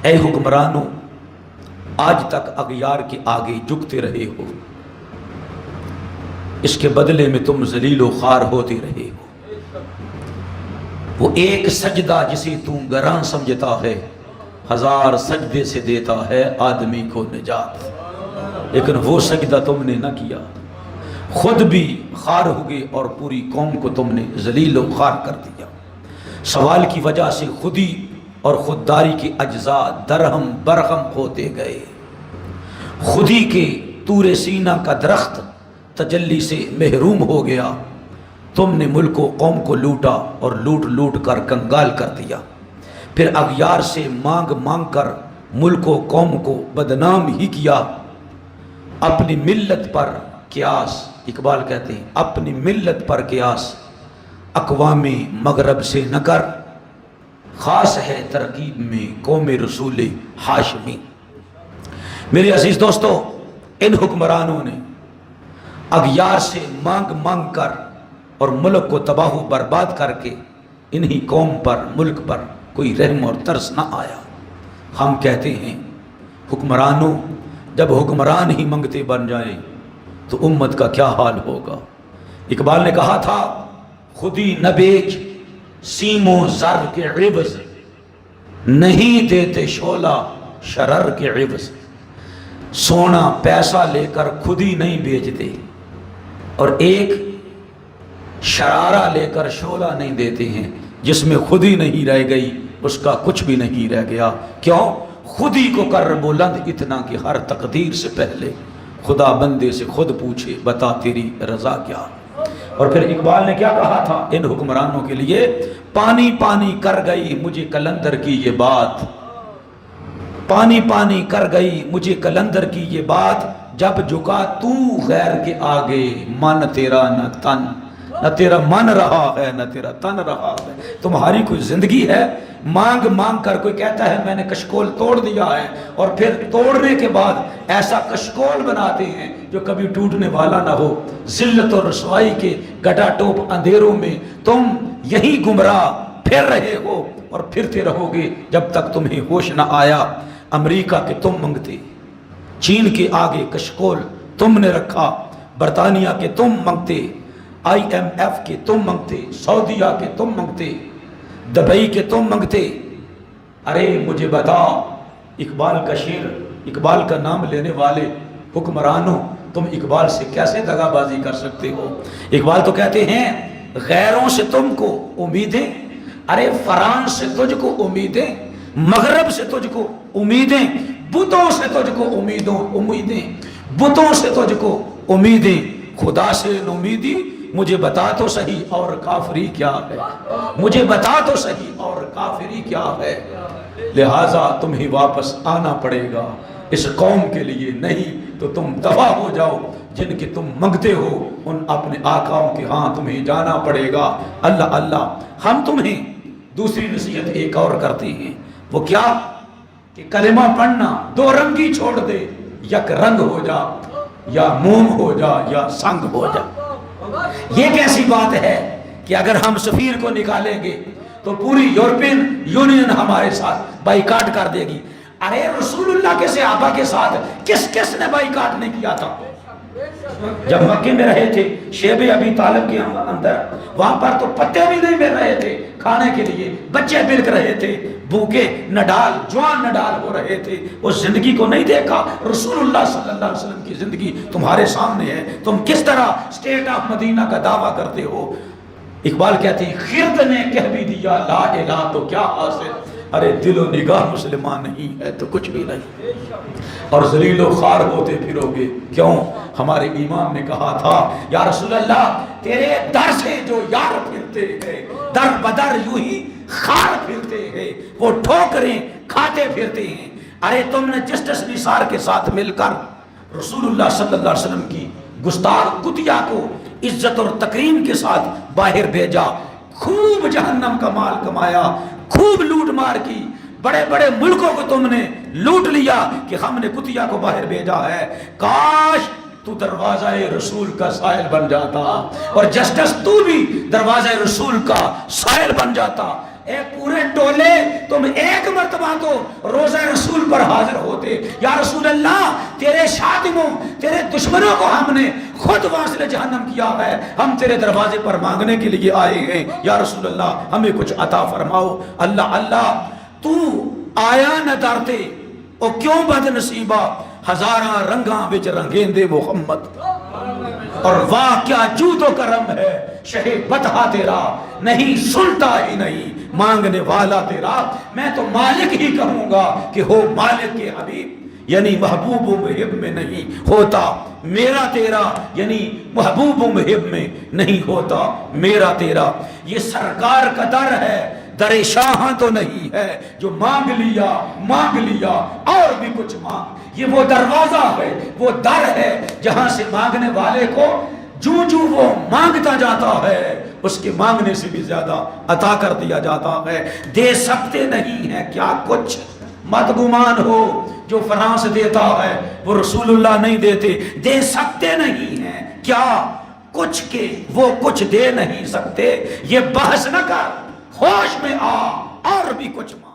اے حکمرانوں، آج تک اغیار کے آگے جھکتے رہے ہو، اس کے بدلے میں تم ذلیل و خوار ہوتے رہے ہو۔ وہ ایک سجدہ جسے تم گراں سمجھتا ہے، 1000 سجدے سے دیتا ہے آدمی کو نجات۔ لیکن وہ سجدہ تم نے نہ کیا، خود بھی خوار ہو گئے اور پوری قوم کو تم نے ذلیل و خوار کر دیا۔ سوال کی وجہ سے خودی اور خودداری کے اجزاء درہم برہم ہوتے گئے۔ خودی کے طور سینہ کا درخت تجلی سے محروم ہو گیا۔ تم نے ملک و قوم کو لوٹا اور لوٹ لوٹ کر کنگال کر دیا۔ پھر اغیار سے مانگ مانگ کر ملک و قوم کو بدنام ہی کیا۔ اپنی ملت پر قیاس، اقبال کہتے ہیں اپنی ملت پر قیاس اقوام مغرب سے نہ کر، خاص ہے ترکیب میں قوم رسول ہاشمی۔ میرے عزیز دوستو، ان حکمرانوں نے اغیار سے مانگ مانگ کر اور ملک کو تباہ و برباد کر کے انہی قوم پر، ملک پر کوئی رحم اور ترس نہ آیا۔ ہم کہتے ہیں حکمرانوں، جب حکمران ہی منگتے بن جائیں تو امت کا کیا حال ہوگا۔ اقبال نے کہا تھا خودی نہ بیچ سیم و زر کے عوض، نہیں دیتے شعلہ شرر کے عوض۔ سونا پیسہ لے کر خود ہی نہیں بیچتے اور ایک شرارہ لے کر شعلہ نہیں دیتے ہیں، جس میں خود ہی نہیں رہ گئی اس کا کچھ بھی نہیں رہ گیا۔ کیوں؟ خود ہی کو کر بلند اتنا کہ ہر تقدیر سے پہلے خدا بندے سے خود پوچھے بتا تیری رضا کیا۔ اور پھر اقبال نے کیا کہا تھا ان حکمرانوں کے لیے؟ پانی پانی کر گئی مجھے کلندر کی یہ بات، پانی پانی کر گئی مجھے کلندر کی یہ بات، جب جھکا تو غیر کے آگے من تیرا نہ تن، نہ تیرا من رہا ہے نہ تیرا تن رہا ہے۔ تمہاری کوئی زندگی ہے؟ مانگ مانگ کر کوئی کہتا ہے میں نے کشکول توڑ دیا ہے، اور پھر توڑنے کے بعد ایسا کشکول بناتے ہیں جو کبھی ٹوٹنے والا نہ ہو۔ ذلت اور رسوائی کے گٹا ٹوپ اندھیروں میں تم یہی گمراہ پھر رہے ہو اور پھرتے رہو گے جب تک تمہیں ہوش نہ آیا۔ امریکہ کے تم منگتے، چین کے آگے کشکول تم نے رکھا، برطانیہ کے تم منگتے، IMF کے تم منگتے، سعودیہ کے تم منگتے، دبئی کے تم منگتے۔ ارے مجھے بتا، اقبال کا شعر، اقبال کا نام لینے والے حکمرانوں، تم اقبال سے کیسے دغا بازی کر سکتے ہو؟ اقبال تو کہتے ہیں غیروں سے تم کو امیدیں، ارے فرانس سے تجھ کو امیدیں، مغرب سے تجھ کو امیدیں، بتوں سے تجھ کو امیدیں، بتوں سے تجھ کو امیدیں، خدا سے امیدی مجھے بتا تو صحیح اور کافری کیا ہے، مجھے بتا تو صحیح اور کافری کیا ہے۔ لہٰذا تمہیں واپس آنا پڑے گا اس قوم کے لیے، نہیں تو تم دفع ہو جاؤ، جن کی تم منگتے ہو ان اپنے آقاؤں کے ہاں تمہیں جانا پڑے گا۔ اللہ اللہ، ہم تمہیں دوسری نصیحت ایک اور کرتے ہیں، وہ کیا کہ کلمہ پڑھنا دو رنگی چھوڑ دے، یک رنگ ہو جا، یا موم ہو جا یا سنگ ہو جا۔ یہ کیسی بات ہے کہ اگر ہم سفیر کو نکالیں گے تو پوری یورپین یونین ہمارے ساتھ بائیکاٹ کر دے گی؟ ارے رسول اللہ کے صحابہ کے ساتھ کس کس نے بائیکاٹ نہیں کیا تھا؟ جب مکے میں رہے تھے شیب ابی طالب کے اندر، وہاں پر تو پتے بھی نہیں مل رہے تھے کھانے کے لیے، بچے بلک رہے تھے، بھوکے نڈال جوان نڈال ہو رہے تھے۔ اس زندگی کو نہیں دیکھا؟ رسول اللہ صلی اللہ علیہ وسلم کی زندگی تمہارے سامنے ہے، تم کس طرح اسٹیٹ آف مدینہ کا دعویٰ کرتے ہو؟ اقبال کہتے ہیں خرد نے کہہ بھی دیا لا الہ تو کیا حاصل، ارے دل و نگاہ مسلمان نہیں ہے تو کچھ بھی نہیں، اور ذلیل و خوار ہوتے پھرو گے۔ کیوں؟ ہمارے امام نے کہا تھا یا رسول اللہ تیرے در سے جو یار پھرتے ہیں، در بدر یوں ہی خار پھرتے ہیں، وہ ٹھوکریں کھاتے پھرتے ہیں۔ ارے تم نے جسٹس نثار کے ساتھ مل کر رسول اللہ صلی اللہ علیہ وسلم کی گستاخ کتیا کو عزت اور تکریم کے ساتھ باہر بھیجا، خوب جہنم کا مال کمایا، خوب لوٹ مار کی، بڑے بڑے ملکوں کو تم نے لوٹ لیا کہ ہم نے کتیا کو باہر بھیجا ہے۔ کاش تو دروازہ رسول کا سائل بن جاتا، اور جسٹس تو بھی دروازہ رسول کا سائل بن جاتا۔ اے پورے ٹولے تم ایک مرتبہ تو روزہ پر حاضر ہوتے، یا رسول اللہ تیرے شاتموں، تیرے دشمنوں کو ہم نے خود واصل جہنم کیا ہے، ہم تیرے دروازے پر مانگنے کے لیے آئے ہیں، یا رسول اللہ ہمیں کچھ عطا فرماؤ۔ اللہ اللہ تو آیا نہ دارتے او کیوں بد نصیبہ، ہزاراں رنگاں وچ رنگیندے محمد، اور واہ کیا جود و کرم ہے شہ بطحہ تیرا، نہیں سنتا ہی نہیں مانگنے والا تیرا۔ میں تو مالک ہی کہوں گا کہ ہو مالک کے حبیب، یعنی محبوب و محب میں نہیں ہوتا میرا تیرا، یعنی محبوب و محب میں نہیں ہوتا میرا تیرا۔ یہ سرکار کا در ہے، در شاہاں تو نہیں ہے جو مانگ لیا اور بھی کچھ مانگ۔ یہ وہ دروازہ ہے، وہ در ہے جہاں سے مانگنے والے کو جو وہ مانگتا جاتا ہے اس کے مانگنے سے بھی زیادہ عطا کر دیا جاتا ہے۔ دے سکتے نہیں ہیں کیا کچھ، مت گمان ہو جو فرانس دیتا ہے وہ رسول اللہ نہیں دیتے، دے سکتے نہیں ہیں کیا کچھ کے وہ کچھ دے نہیں سکتے۔ یہ بحث نہ کر، ہوش میں آ اور بھی کچھ مانگ۔